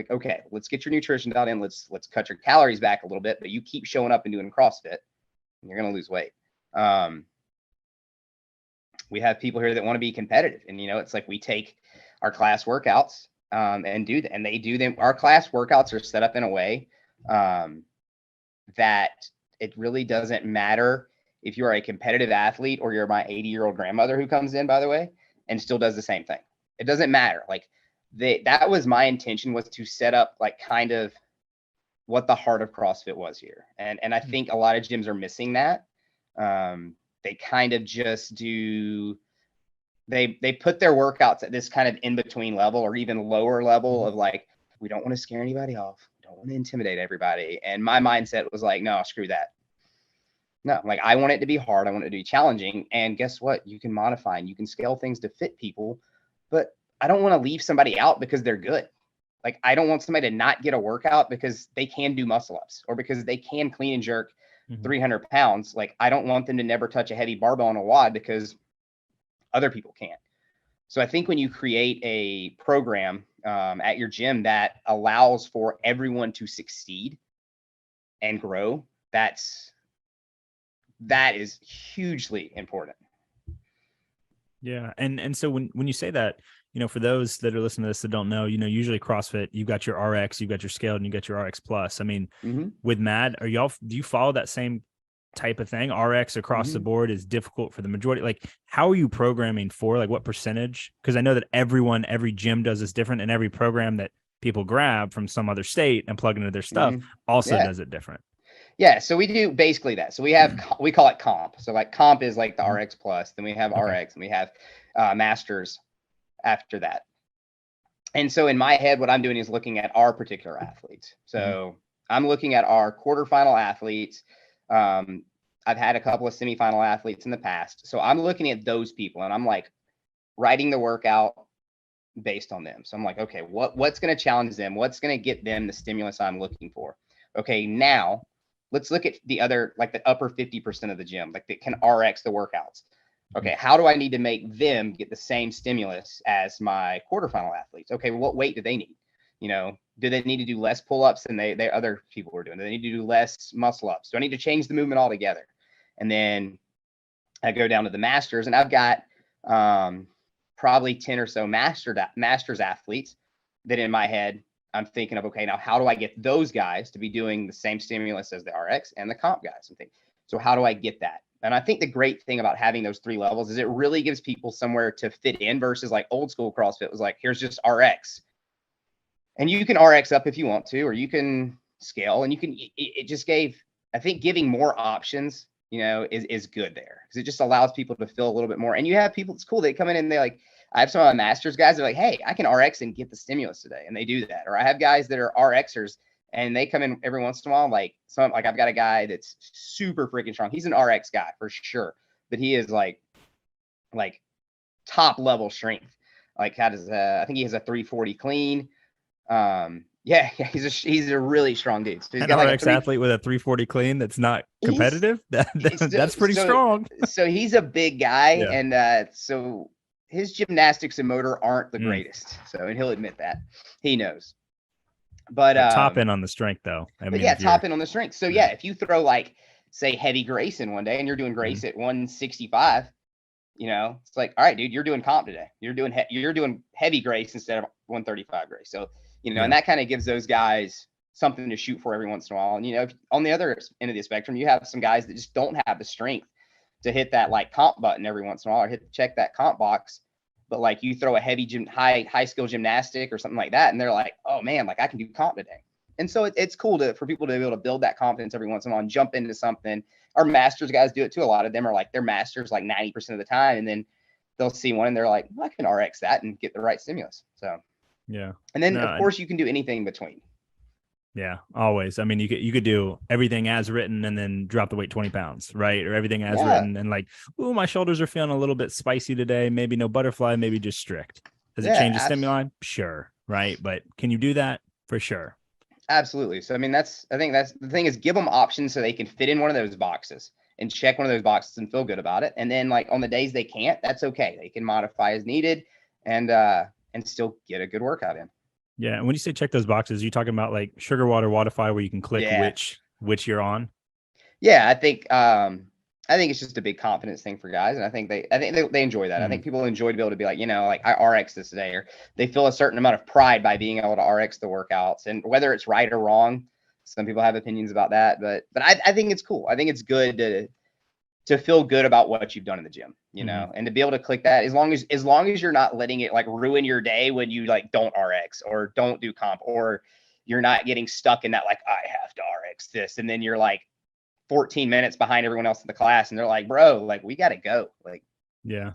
Like, okay, let's get your nutrition dialed in. Let's cut your calories back a little bit, but you keep showing up and doing CrossFit, and you're going to lose weight. We have people here that want to be competitive, and it's like we take our class workouts and they do them. Our class workouts are set up in a way that it really doesn't matter if you are a competitive athlete or you're my 80-year-old grandmother who comes in, by the way, and still does the same thing. It doesn't matter. Like that was my intention, was to set up like kind of what the heart of CrossFit was here. And I think a lot of gyms are missing that. They kind of just do, they put their workouts at this kind of in between level or even lower level of like, we don't want to scare anybody off. We don't want to intimidate everybody. And my mindset was like, no, screw that. No, like I want it to be hard. I want it to be challenging. And guess what? You can modify and you can scale things to fit people, but I don't want to leave somebody out because they're good. Like I don't want somebody to not get a workout because they can do muscle ups or because they can clean and jerk 300 pounds. Like I don't want them to never touch a heavy barbell on a WOD because other people can't. So I think when you create a program at your gym that allows for everyone to succeed and grow, that is hugely important. Yeah. And so when you say that, for those that are listening to this that don't know, usually CrossFit, you've got your RX, you've got your scaled, and you got your RX plus. I mean, with MAD, do you follow that same type of thing? RX across the board is difficult for the majority. Like, how are you programming for, like, what percentage? Because I know that every gym does this different, and every program that people grab from some other state and plug into their stuff also does it different. Yeah, so we do basically that. So we have, we call it comp. So like comp is like the RX plus, then we have RX, and we have masters after that. And so in my head, what I'm doing is looking at our particular athletes. So I'm looking at our quarterfinal athletes. I've had a couple of semifinal athletes in the past. So I'm looking at those people and I'm like writing the workout based on them. So I'm like, okay, what's going to challenge them? What's going to get them the stimulus I'm looking for? Okay, now let's look at the other, like the upper 50% of the gym, like that can RX the workouts. Okay, how do I need to make them get the same stimulus as my quarterfinal athletes? Okay, what weight do they need? Do they need to do less pull-ups than they other people were doing? Do they need to do less muscle-ups? Do I need to change the movement altogether? And then I go down to the masters, and I've got probably 10 or so masters athletes that in my head, I'm thinking of, okay, now how do I get those guys to be doing the same stimulus as the RX and the comp guys? I'm thinking, so how do I get that? And I think the great thing about having those three levels is it really gives people somewhere to fit in versus like old school CrossFit was like, here's just RX. And you can RX up if you want to, or you can scale, and it just gave, I think giving more options, is good there because it just allows people to feel a little bit more. And you have people, it's cool. They come in and they like, I have some of my masters guys. They're like, hey, I can RX and get the stimulus today. And they do that. Or I have guys that are RXers and they come in every once in a while. Like I've got a guy that's super freaking strong. He's an RX guy for sure, but he is like top level strength. Like I think he has a 340 clean. He's a really strong dude. So he's got an RX athlete with a 340 clean that's not competitive. That's pretty strong. So he's a big guy, and so his gymnastics and motor aren't the greatest. So, and he'll admit that. He knows. But top end on the strength though. Top end on the strength. So if you throw like say heavy Grace in one day and you're doing Grace at 165, it's like, all right, dude, you're doing comp today. You're doing heavy Grace instead of 135 Grace. So, and that kind of gives those guys something to shoot for every once in a while. And, on the other end of the spectrum, you have some guys that just don't have the strength to hit that like comp button every once in a while or check that comp box. But like you throw a heavy high skill gymnastic or something like that, and they're like, oh man, like I can do comp today. And so it's cool for people to be able to build that confidence every once in a while and jump into something. Our masters guys do it too. A lot of them are like they're masters like 90% of the time, and then they'll see one and they're like, well, I can RX that and get the right stimulus. So and then of course you can do anything in between. Yeah, always. I mean, you could do everything as written and then drop the weight 20 pounds, right? Or everything as written and like, oh, my shoulders are feeling a little bit spicy today. Maybe no butterfly, maybe just strict. Does it change the stimuli? Sure, right? But can you do that? For sure. Absolutely. So, I mean, I think that's the thing is give them options so they can fit in one of those boxes and check one of those boxes and feel good about it. And then like on the days they can't, that's okay. They can modify as needed and still get a good workout in. Yeah. And when you say check those boxes, you talking about like Sugar Water, Waterfy, where you can click Yeah. which you're on? Yeah, I think it's just a big confidence thing for guys, and I think they enjoy that. I think people enjoy to be able to be like, like I RX this today, or they feel a certain amount of pride by being able to RX the workouts, and whether it's right or wrong, some people have opinions about that, but I think it's cool. I think it's good to feel good about what you've done in the gym, and to be able to click that as long as you're not letting it like ruin your day when you like don't RX or don't do comp, or you're not getting stuck in that like I have to RX this, and then you're like 14 minutes behind everyone else in the class, and they're like, bro, like we got to go. Like, yeah.